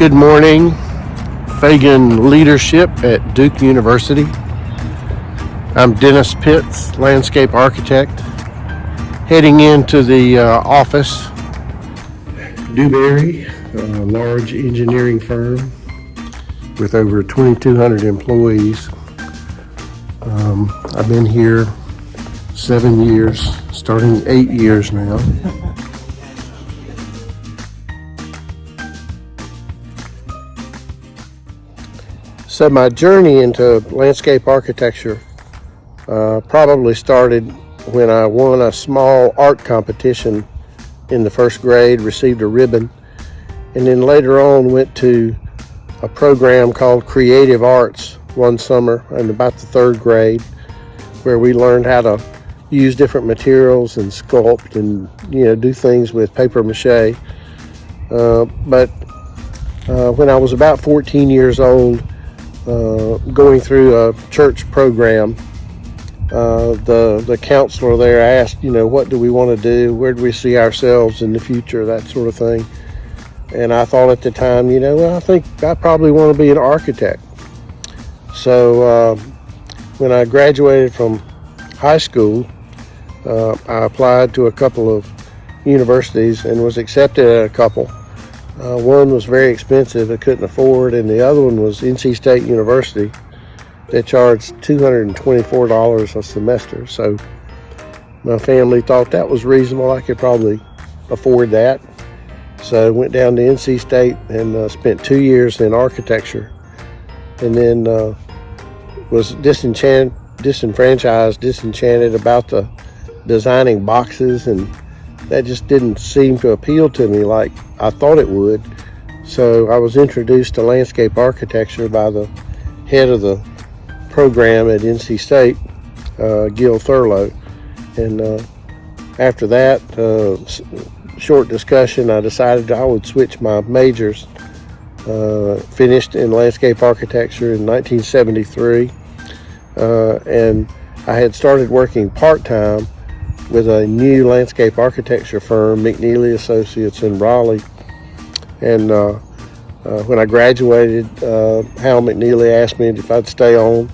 Good morning, Feagin leadership at Duke University. I'm Dennis Pitts, landscape architect, heading into the office. Dewberry, a large engineering firm with over 2,200 employees. I've been here 7 years, starting 8 years now. So my journey into landscape architecture probably started when I won a small art competition in the first grade, received a ribbon, and then later on went to a program called Creative Arts one summer in about the third grade, where we learned how to use different materials and sculpt and do things with paper mache. But when I was about 14 years old, going through a church program, the counselor there asked, what do we want to do? Where do we see ourselves in the future? That sort of thing. And I thought at the time, I think I probably want to be an architect. So when I graduated from high school, I applied to a couple of universities and was accepted at a couple. One was very expensive, I couldn't afford, and the other one was NC State University. They charged $224 a semester, so my family thought that was reasonable. I could probably afford that. So I went down to NC State and spent 2 years in architecture, and then was disenchanted about the designing boxes, and that just didn't seem to appeal to me like I thought it would. So I was introduced to landscape architecture by the head of the program at NC State, Gil Thurlow. And after that short discussion, I decided I would switch my majors. Finished in landscape architecture in 1973. And I had started working part-time with a new landscape architecture firm, McNeely Associates in Raleigh. And when I graduated, Hal McNeely asked me if I'd stay on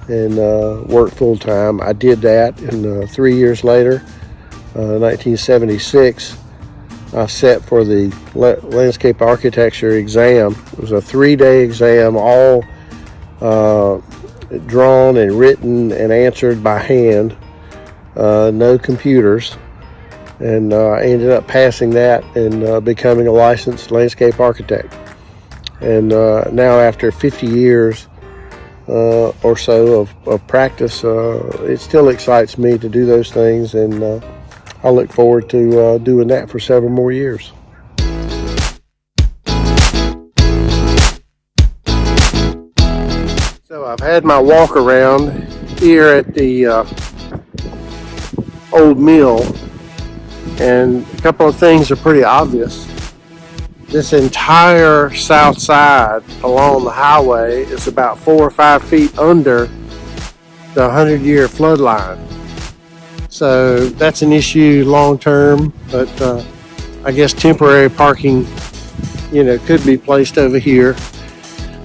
and work full-time. I did that, and 3 years later, 1976, I sat for the landscape architecture exam. It was a 3-day exam, all drawn and written and answered by hand. No computers, and I ended up passing that and becoming a licensed landscape architect. And now, after 50 years or so of practice, it still excites me to do those things, and I look forward to doing that for several more years. So I've had my walk around here at the old mill, and a couple of things are pretty obvious. This entire south side along the highway is about 4 or 5 feet under the 100-year flood line. So that's an issue long term, but I guess temporary parking, could be placed over here.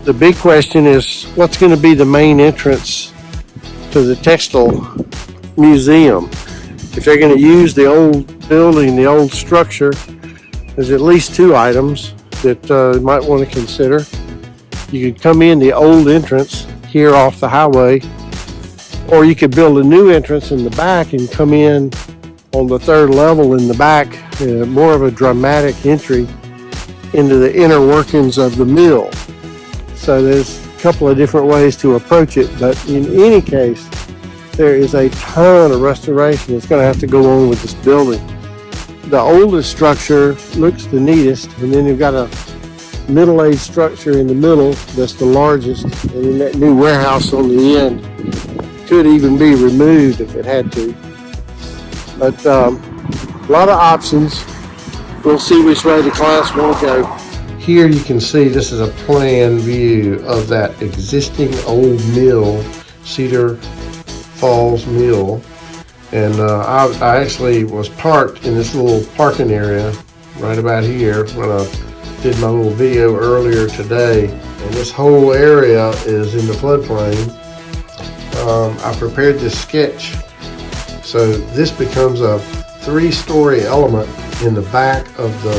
The big question is, what's going to be the main entrance to the textile museum? If they're going to use the old building, the old structure, there's at least 2 items that you might want to consider. You could come in the old entrance here off the highway, or you could build a new entrance in the back and come in on the 3rd level in the back, more of a dramatic entry into the inner workings of the mill. So there's a couple of different ways to approach it, but in any case, there is a ton of restoration that's going to have to go on with this building. The oldest structure looks the neatest, and then you've got a middle-aged structure in the middle that's the largest, and then that new warehouse on the end could even be removed if it had to. But a lot of options. We'll see which way the class will go. Here you can see this is a plan view of that existing old mill, Cedar Falls Mill, and I actually was parked in this little parking area right about here when a did my little video earlier today, and this whole area is in the floodplain. I prepared this sketch, so this becomes a 3-story element in the back of the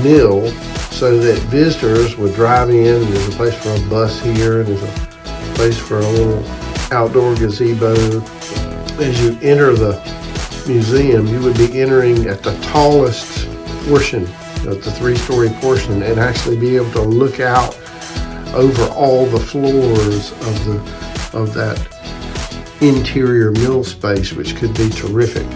mill, so that visitors would drive in. There's a place for a bus here, and there's a place for a little outdoor gazebo. As you enter the museum, you would be entering at the tallest portion of the 3-story portion, and actually be able to look out over all the floors of that interior mill space, which could be terrific.